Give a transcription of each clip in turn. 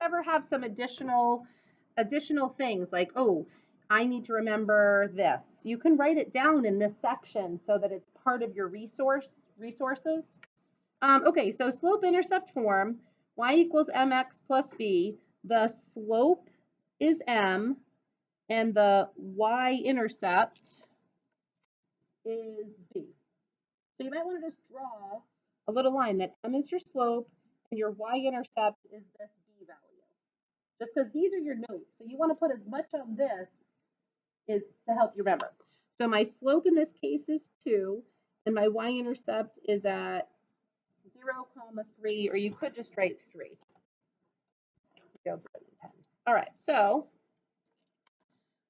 ever have some additional things like, oh, I need to remember this, you can write it down in this section so that it's part of your resources. Okay, so slope-intercept form, y equals mx plus b. The slope is m, and the y-intercept is b. So you might want to just draw a little line that m is your slope and your y-intercept is this b value. Just because these are your notes, so you want to put as much on this is to help you remember. So my slope in this case is 2, and my y-intercept is at 0,3, or you could just write 3. All right, so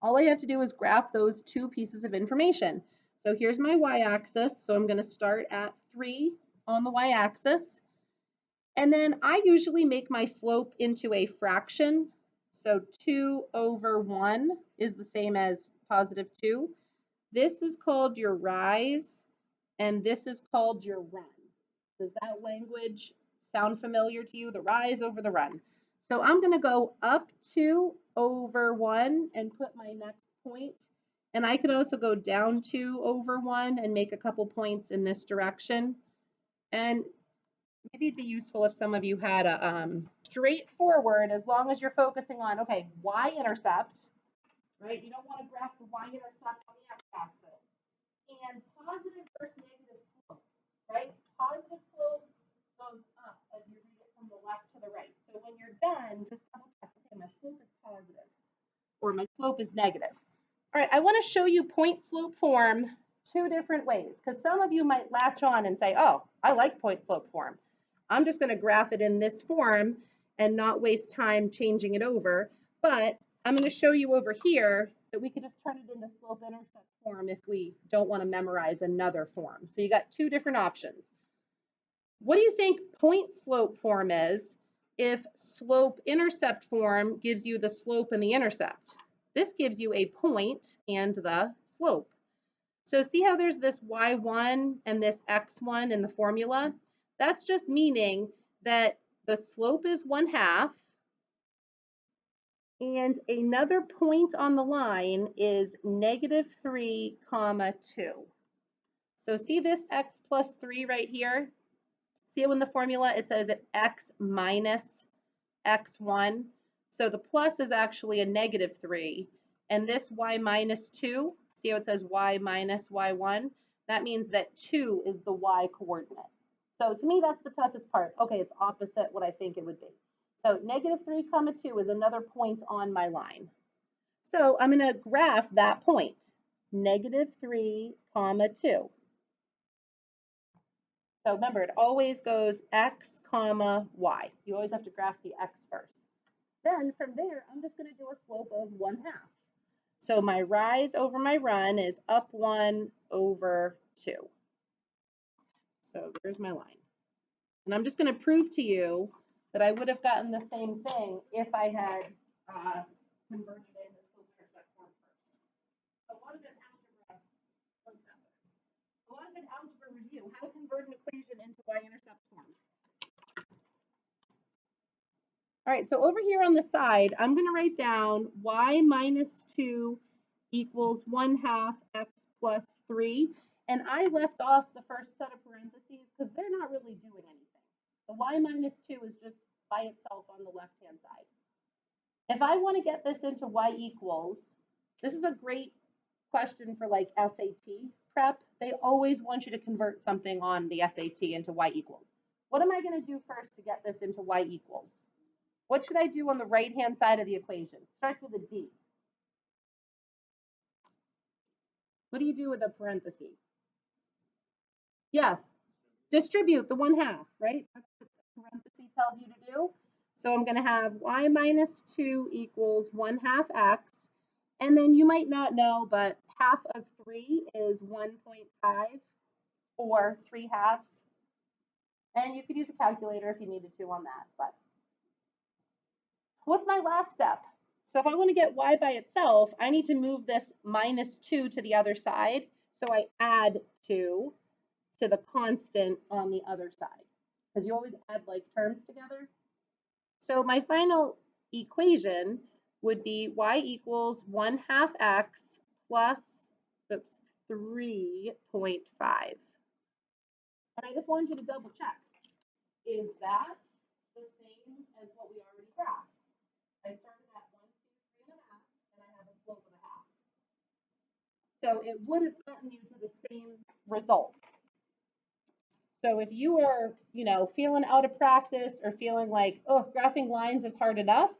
all I have to do is graph those two pieces of information. So here's my y-axis, so I'm going to start at 3 on the y-axis. And then I usually make my slope into a fraction. So 2 over 1 is the same as positive 2. This is called your rise, and this is called your run. Does that language sound familiar to you? The rise over the run. So I'm going to go up 2 over 1 and put my next point. And I could also go down 2 over 1 and make a couple points in this direction. And maybe it'd be useful if some of you had a straightforward, as long as you're focusing on, okay, y-intercept, right? You don't want to graph the y-intercept on the x-axis. And positive versus negative slope, right? Positive slope goes up as you read it from the left to the right. So when you're done, just double check, okay, my slope is positive or my slope is negative. All right, I want to show you point slope form two different ways, because some of you might latch on and say, oh, I like point slope form. I'm just going to graph it in this form and not waste time changing it over. But I'm going to show you over here that we could just turn it into slope-intercept form if we don't want to memorize another form. So you got two different options. What do you think point slope form is if slope-intercept form gives you the slope and the intercept? This gives you a point and the slope. So see how there's this y1 and this x1 in the formula? That's just meaning that the slope is 1/2 and another point on the line is -3, 2. So see this x plus 3 right here? See it in the formula? It says x minus x1. So the plus is actually a -3. And this y minus 2, see how it says y minus y1? That means that 2 is the y coordinate. So to me, that's the toughest part. Okay, it's opposite what I think it would be. So -3, 2 is another point on my line. So I'm going to graph that point, -3, 2. So remember, it always goes x, y. You always have to graph the x first. Then from there, I'm just going to do a slope of 1/2. So my rise over my run is up 1 over 2. So there's my line. And I'm just going to prove to you that I would have gotten the same thing if I had converted it into slope-intercept form first. A lot of good algebra review, how to convert an equation into y-intercept form. All right, so over here on the side, I'm going to write down y minus 2 equals 1/2 x plus 3. And I left off the first set of parentheses because they're not really doing anything. The y minus 2 is just by itself on the left-hand side. If I want to get this into y equals, this is a great question for like SAT prep. They always want you to convert something on the SAT into y equals. What am I going to do first to get this into y equals? What should I do on the right-hand side of the equation? Starts with a D. What do you do with a parenthesis? Yeah, distribute the 1/2, right? That's what the parenthesis tells you to do. So I'm going to have y minus 2 equals 1/2 x. And then you might not know, but half of 3 is 1.5 or 3/2. And you could use a calculator if you needed to on that. But what's my last step? So if I want to get y by itself, I need to move this minus 2 to the other side. So I add 2 to the constant on the other side, because you always add like terms together. So my final equation would be y equals 1/2 x plus, oops, 3.5. And I just wanted you to double check. Is that the same as what we already graphed? I started at 1, 2, 3.5, and I have a slope of 1/2. So it would have gotten you to the same result. So if you are, feeling out of practice or feeling like, oh, graphing lines is hard enough,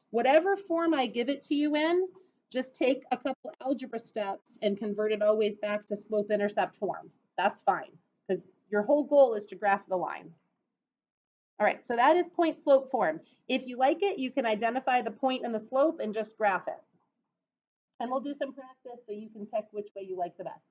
whatever form I give it to you in, just take a couple algebra steps and convert it always back to slope-intercept form. That's fine, because your whole goal is to graph the line. All right, so that is point slope form. If you like it, you can identify the point and the slope and just graph it. And we'll do some practice so you can pick which way you like the best.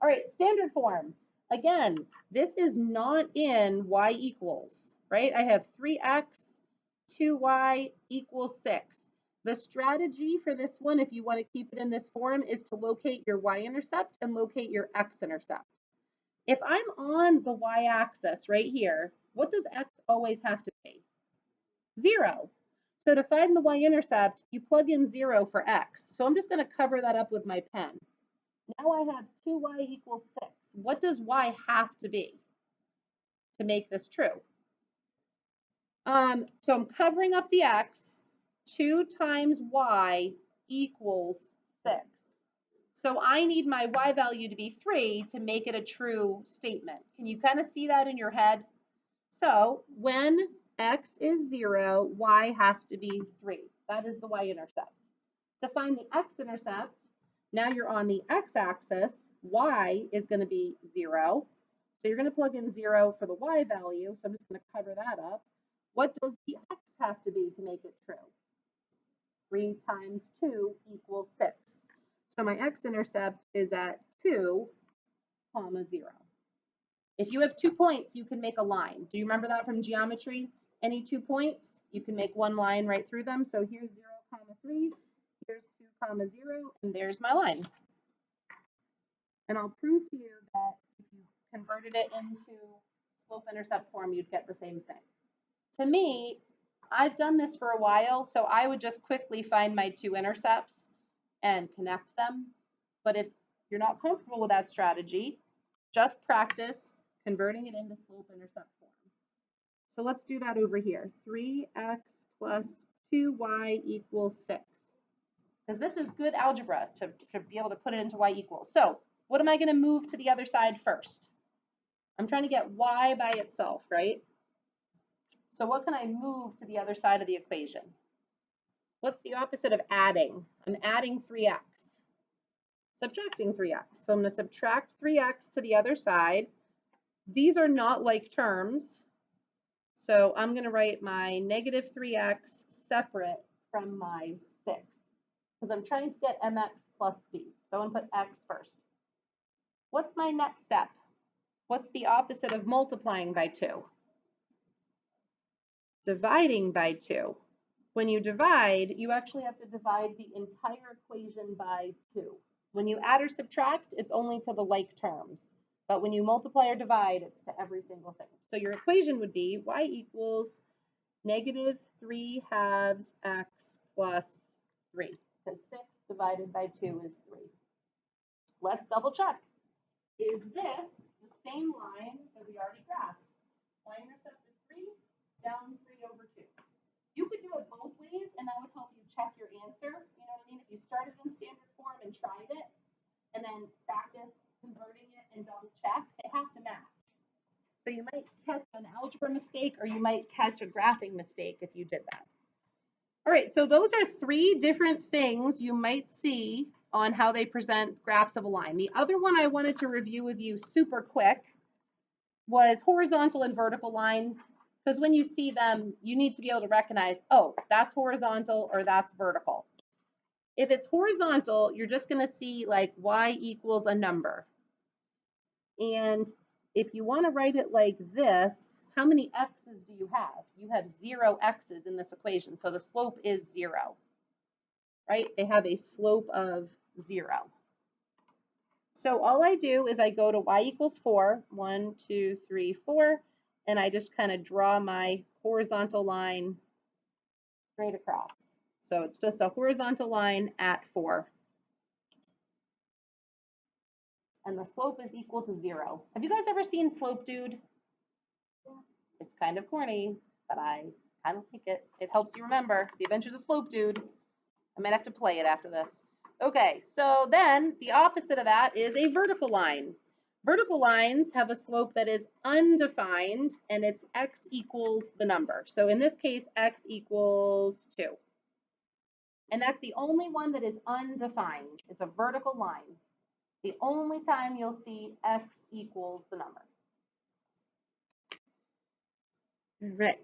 All right, standard form. Again, this is not in y equals, right? I have 3x, 2y equals 6. The strategy for this one, if you want to keep it in this form, is to locate your y-intercept and locate your x-intercept. If I'm on the y-axis right here, what does x always have to be? 0. So to find the y-intercept, you plug in 0 for x. So I'm just going to cover that up with my pen. Now I have 2y equals 6. What does y have to be to make this true? So I'm covering up the x. 2 times y equals 6. So I need my y value to be 3 to make it a true statement. Can you kind of see that in your head? So when x is 0, y has to be 3. That is the y-intercept. To find the x-intercept, now you're on the x-axis, y is going to be 0. So you're going to plug in 0 for the y value. So I'm just going to cover that up. What does the x have to be to make it true? 3 times 2 equals 6. So my x-intercept is at 2, 0. If you have 2 points, you can make a line. Do you remember that from geometry? Any 2 points, you can make one line right through them. So here's 0, 3, here's 2, 0, and there's my line. And I'll prove to you that if you converted it into slope-intercept form, you'd get the same thing. To me, I've done this for a while, so I would just quickly find my 2 intercepts and connect them. But if you're not comfortable with that strategy, just practice converting it into slope-intercept form. So let's do that over here. 3x plus 2y equals 6. Because this is good algebra to be able to put it into y equals. So what am I going to move to the other side first? I'm trying to get y by itself, right? So what can I move to the other side of the equation? What's the opposite of adding? I'm adding 3x. Subtracting 3x. So I'm going to subtract 3x to the other side. These are not like terms. So I'm going to write my negative 3x separate from my 6. Because I'm trying to get mx plus b. So I'm going to put x first. What's my next step? What's the opposite of multiplying by 2? Dividing by 2. When you divide, you actually have to divide the entire equation by 2. When you add or subtract, it's only to the like terms. But when you multiply or divide, it's to every single thing. So your equation would be y equals negative 3 halves x plus 3. Because 6 divided by 2 is 3. Let's double check. Is this the same line that we already graphed? Y-intercept of 3, down 3 over 2. You could do it both ways, and that would help you check your answer. You know what I mean? If you started in standard form and tried it, and then practiced converting it and double check, they have to match. So you might catch an algebra mistake, or you might catch a graphing mistake if you did that. All right, so those are 3 different things you might see on how they present graphs of a line. The other one I wanted to review with you super quick was horizontal and vertical lines, because when you see them, you need to be able to recognize, oh, that's horizontal or that's vertical. If it's horizontal, you're just going to see like y equals a number. And if you want to write it like this, how many x's do you have? You have 0 x's in this equation, so the slope is 0, right? They have a slope of 0. So all I do is I go to y equals 4, 1, 2, 3, 4, and I just kind of draw my horizontal line straight across. So it's just a horizontal line at 4. And the slope is equal to 0. Have you guys ever seen Slope Dude? It's kind of corny, but I kind of like it. It helps you remember The Adventures of Slope Dude. I might have to play it after this. Okay, so then the opposite of that is a vertical line. Vertical lines have a slope that is undefined, and it's x equals the number. So in this case, x equals 2. And that's the only one that is undefined. It's a vertical line. The only time you'll see x equals the number. All right.